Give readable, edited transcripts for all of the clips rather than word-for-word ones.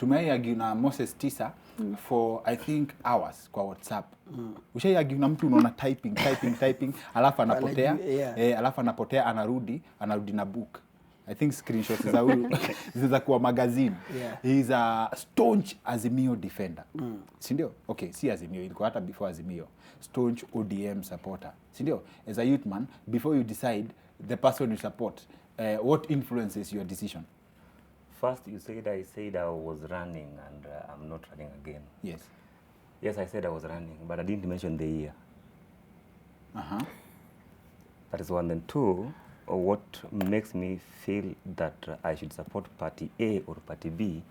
Tumeiargue na Moses Tisa for I think hours kwa WhatsApp. Ushaiargue na mtu unaona typing alafu anapotea, alafu anapotea anarudi na book. I think screenshots za huyu zinaweza kuwa magazine. He is a staunch Azimio defender. Si ndio? Okay, si Azimio, ilikuwa hata before Azimio. Staunch ODM supporter. Si ndio? As a youth man, before you decide the person you support, what influences your decision? First, I said I was running and I'm not running again. Yes. Yes, I said I was running, but I didn't mention the year. That is one. And two, what makes me feel that I should support party A or party B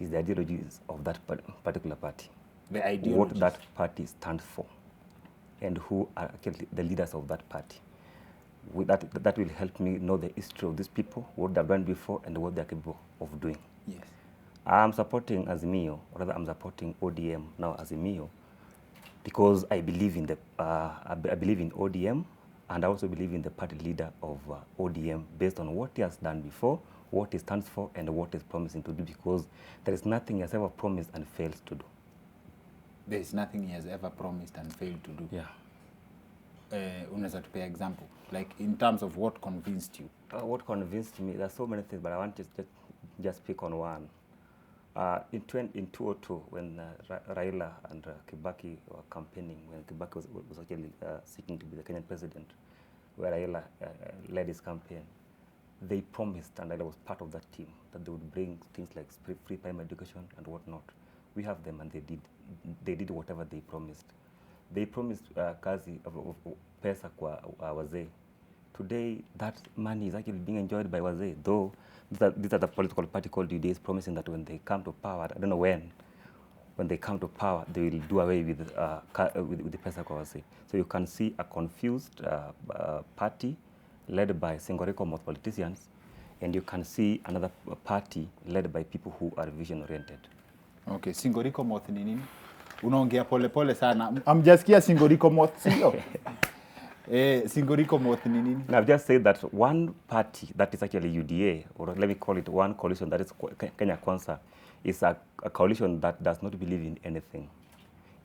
is the ideologies of that particular party. The ideologies. What that party stands for and who are actually the leaders of that party. That will help me know the history of these people, what they've done before and what they're capable of doing. Yes. I'm supporting Azimio, or rather I'm supporting ODM, now Azimio, because I believe in I believe in ODM, and I also believe in the party leader of ODM based on what he has done before, what he stands for, and what he's promising to do, because there is nothing he has ever promised and failed to do. There is nothing he has ever promised and failed to do? Yeah. Unaweza tupea example, like in terms of what convinced you? What convinced me, there's so many things, but I want to just pick on one. In 2002, when Raila and Kibaki were campaigning, when Kibaki was actually seeking to be the Kenyan president, where Raila led his campaign, they promised, and Raila was part of that team, that they would bring things like free primary education and whatnot. We have them, and they did whatever they promised. They promised kazi of pesa kwa wazee. Today, that money is actually being enjoyed by wazee, though these are the political party called UDAs promising that when they come to power, I don't know when they come to power, they will do away with the pesa kwa wazee. So you can see a confused party led by Singoriko Moth politicians, and you can see another party led by people who are vision-oriented. Okay, Singoriko Moth ni nini? Unaongea pole sana. Amjasikia Singoriko Moth, sio? Singoriko Moth ni nini? Now, I've just said that one party that is actually UDA, or let me call it one coalition that is Kenya Kwanza, is a coalition that does not believe in anything.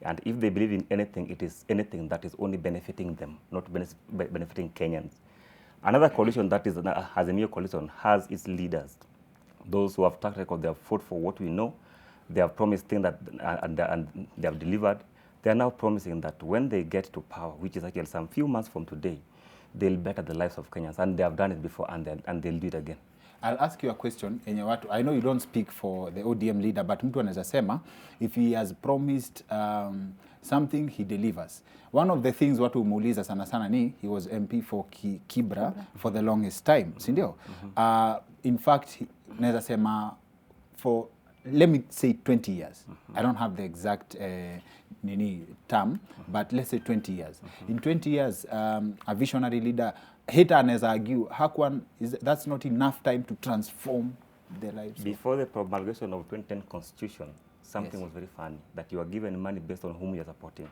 And if they believe in anything, it is anything that is only benefiting them, not benefiting Kenyans. Another coalition that is Azimio coalition has its leaders, those who have track record, they have fought for what we know. They have promised things that, and they have delivered. They are now promising that when they get to power, which is actually some few months from today, they'll better the lives of Kenyans. And they have done it before, and they'll do it again. I'll ask you a question. I know you don't speak for the ODM leader, but mtu anaweza sema, if he has promised something, he delivers. One of the things watu umuuliza sana ni, he was MP for Kibra for the longest time, si ndio? In fact, naweza sema for, let me say 20 years. I don't have the exact term, but let's say 20 years. In 20 years, a visionary leader, hater anaweza argue, that's not enough time to transform the lives. Before the promulgation of 2010 Constitution, something was very funny, that you are given money based on whom you are supporting.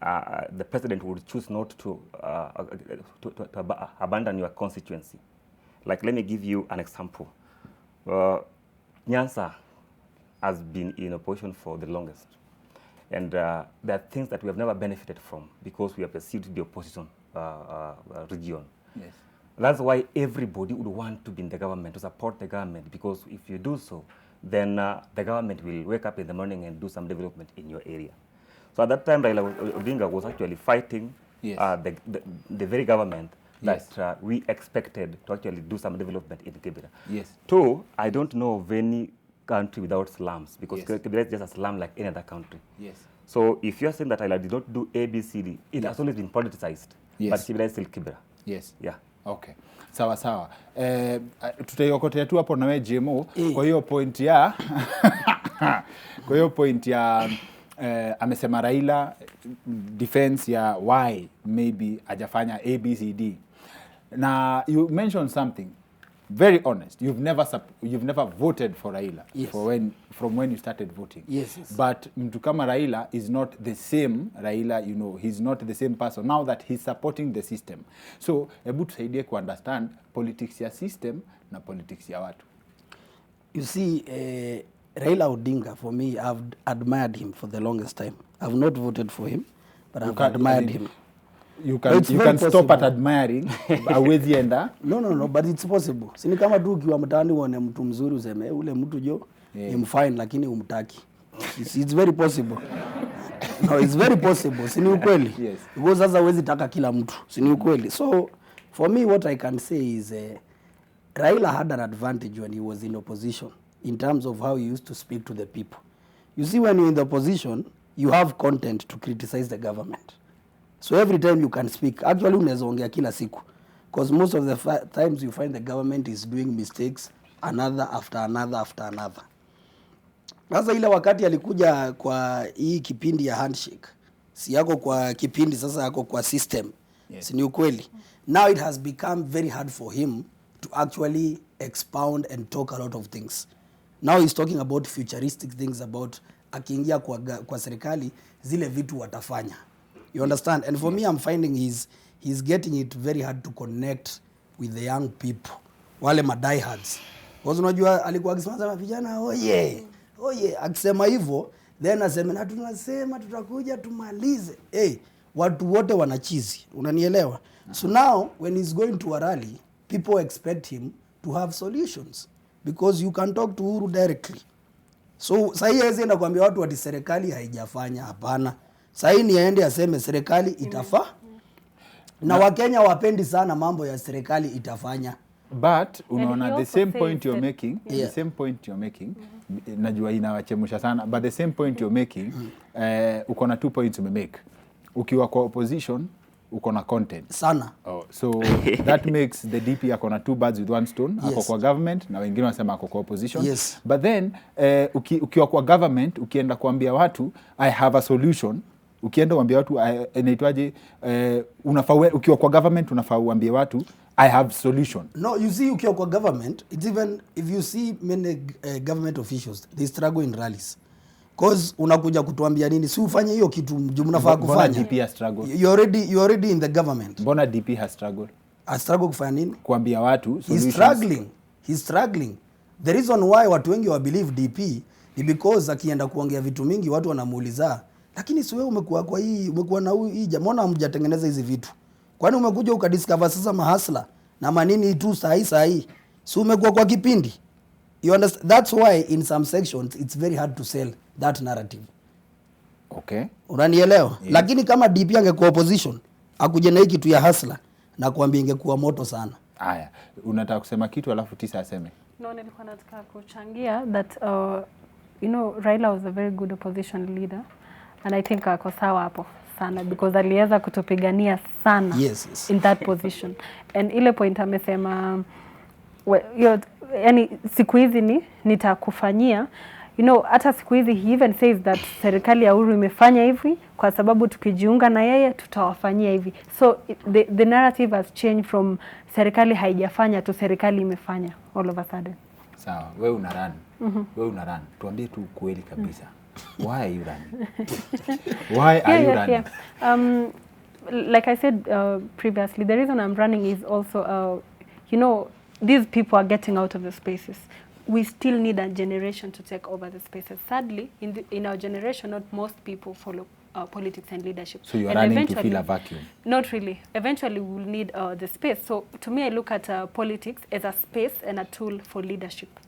The president would choose not to abandon your constituency. Like, let me give you an example. Nyanza has been in opposition for the longest. And there are things that we have never benefited from because we are perceived to be opposition region. Yes. That's why everybody would want to be in the government, to support the government, because if you do so, then the government will wake up in the morning and do some development in your area. So at that time, Raila Odinga was actually fighting the very government that we expected to actually do some development in Kibera. Yes. Two, I don't know of any country without slums, because Kibera is just a slum like any other country. Yes. So if you're saying that Raila did not do A, B, C, D, it has always been politicized. Yes. But Kibera is still Kibera. Yes. Yeah. Okay. Sawa. Tutaiokotea tu hapo na wewe Jaymo. Kwa hiyo point ya amesema Raila defense ya why maybe hajafanya ABCD. Na you mentioned something very honest. You've never voted for Raila from when you started voting. Yes. But mtu kama Raila is not the same Raila, he's not the same person now that he's supporting the system. So hebu tusaidie ku understand politics ya system na politics ya watu. You see, Raila Odinga, for me, I've admired him for the longest time. I've not voted for him, but I've admired him. You can stop at admiring. Hawezi enda. No, but it's possible. Sini kama tu ukiwa mtaani uone mtu mzuri useme ule mtu jo ni fine lakini umtaki. It's very possible. No, it's very possible. Sini ukweli. Yes. Because sasa huwezi taka kila mtu. Sini ukweli. So for me what I can say is Raila had an advantage when he was in opposition in terms of how he used to speak to the people. You see, when you're in the opposition, you have content to criticize the government. So every time you can speak, actually unaweza ongea kila siku. Because most of the times you find the government is doing mistakes, another after another after another. Sasa ile wakati alikuja kwa hii kipindi ya handshake, si yako kwa kipindi, sasa yako kwa system. Yes. Si ni ukweli. Now it has become very hard for him to actually expound and talk a lot of things. Now he's talking about futuristic things about akiingia kwa serikali zile vitu watafanya. You understand? And for me, I'm finding he's getting it very hard to connect with the young people. Wale madiehards. Because unajua alikuwa akisema vijana oye akisema hivyo then aseme na tunasema tutakuja tumalize. Watu wote wanachizi. Unanielewa? So now when he's going to a rally, people expect him to have solutions because you can talk to Uhuru directly. So sahi hawezi enda kuambia watu ati serikali haijafanya, hapana. Sahi ni aende aseme serikali itafaa. Na Wakenya wapendi sana mambo ya serikali itafanya. But unaona the same point you're making, the same point you're making, najua inawachemusha sana, but the same point you're making, uko na 2 points umemake. Ukiwa kwa opposition, uko na content sana. So that makes the DP ako na 2 birds with 1 stone. Ako kwa government na wengine wanasema ako kwa opposition. Yes. But then ukiwa kwa government, ukienda kuambia watu I have a solution, ukienda kuambia watu inaitwaje, ukiwa kwa government unafaa uambie watu I have solution. No, you see, ukiwa kwa government, it's even if you see many government officials, they struggle in rallies. Cause unakuja kutuambia nini? Si ufanye hiyo kitu mnafaa kufanya. Mbona DP has struggle? You already in the government. Mbona DP has struggle? Has struggle kufanya nini? Kuambia watu solutions. He's struggling. The reason why watu wengi wa believe DP ni because akienda kuongea vitu mingi watu wanamuuliza, lakini si wewe umekuwa na hii mbona hamjatengeneza hizi vitu? Kwani umekuja ukadiscover sasa mahasla na manini tu sahi? Si umekuwa kwa kipindi? You understand? That's why in some sections it's very hard to sell that narrative. Okay. Unanielewa? Yes. Lakini kama DP angekuwa opposition, akuje na hiki kitu ya hasla na kuambia ingekuwa moto sana. Haya, unataka kusema kitu alafu Tisa aseme? No, nilikuwa nataka kuchangia that Raila was a very good opposition leader and I think ako sawa hapo sana because aliweza kutupigania sana. Yes. In that position. And ile point amesema yani siku hizi nitakufanyia, hata siku hizi he even says that serikali ya Uhuru imefanya hivi kwa sababu tukijiunga na yeye tutawafanyia hivi. So the narrative has changed from serikali haijafanya to serikali imefanya all of a sudden. Sawa, wewe una run. Tuambie tu kweli kabisa. Why are you running? Why are you running? Yeah. Like I said previously, the reason I'm running is also these people are getting out of the spaces. We still need a generation to take over the spaces. Sadly, in our generation, not most people follow politics and leadership. So you are running to fill a vacuum? Not really. Eventually, we will need the space. So to me, I look at politics as a space and a tool for leadership.